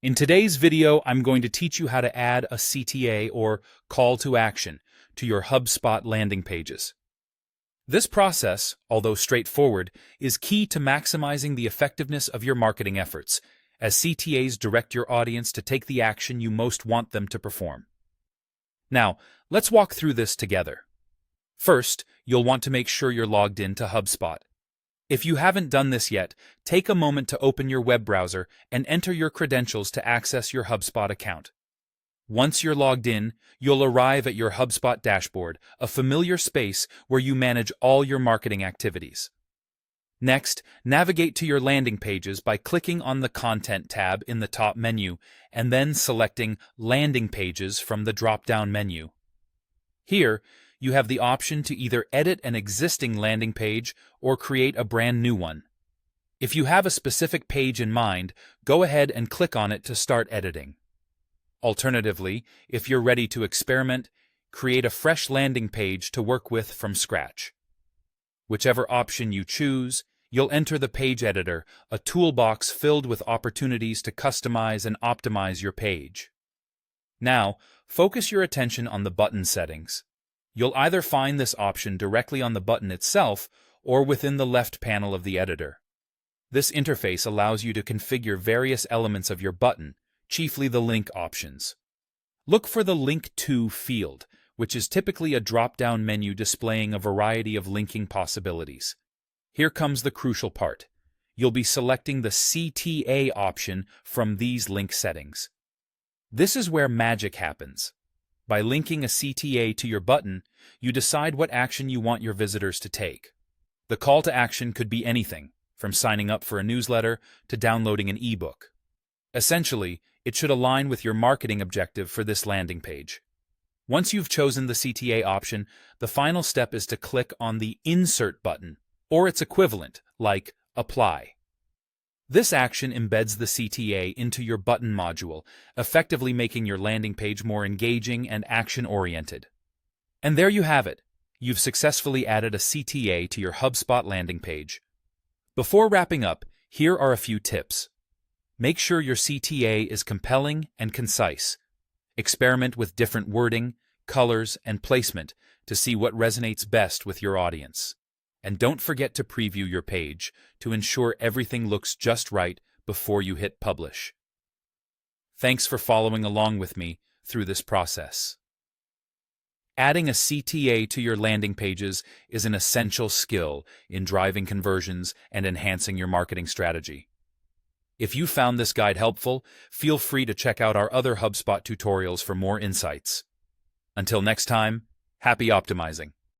In today's video, I'm going to teach you how to add a CTA or call to action to your HubSpot landing pages. This process, although straightforward, is key to maximizing the effectiveness of your marketing efforts, as CTAs direct your audience to take the action you most want them to perform. Now, let's walk through this together. First, you'll want to make sure you're logged in to HubSpot. If you haven't done this yet, take a moment to open your web browser and enter your credentials to access your HubSpot account. Once you're logged in, you'll arrive at your HubSpot dashboard, a familiar space where you manage all your marketing activities. Next, navigate to your landing pages by clicking on the Content tab in the top menu and then selecting Landing Pages from the drop-down menu. Here, you have the option to either edit an existing landing page or create a brand new one. If you have a specific page in mind, go ahead and click on it to start editing. Alternatively, if you're ready to experiment, create a fresh landing page to work with from scratch. Whichever option you choose, you'll enter the page editor, a toolbox filled with opportunities to customize and optimize your page. Now, focus your attention on the button settings. You'll either find this option directly on the button itself or within the left panel of the editor. This interface allows you to configure various elements of your button, chiefly the link options. Look for the Link To field, which is typically a drop-down menu displaying a variety of linking possibilities. Here comes the crucial part. You'll be selecting the CTA option from these link settings. This is where magic happens. By linking a CTA to your button, you decide what action you want your visitors to take. The call to action could be anything, from signing up for a newsletter to downloading an ebook. Essentially, it should align with your marketing objective for this landing page. Once you've chosen the CTA option, the final step is to click on the Insert button, or its equivalent, like Apply. This action embeds the CTA into your button module, effectively making your landing page more engaging and action-oriented. And there you have it. You've successfully added a CTA to your HubSpot landing page. Before wrapping up, here are a few tips. Make sure your CTA is compelling and concise. Experiment with different wording, colors, and placement to see what resonates best with your audience. And don't forget to preview your page to ensure everything looks just right before you hit publish. Thanks for following along with me through this process. Adding a CTA to your landing pages is an essential skill in driving conversions and enhancing your marketing strategy. If you found this guide helpful, feel free to check out our other HubSpot tutorials for more insights. Until next time, happy optimizing.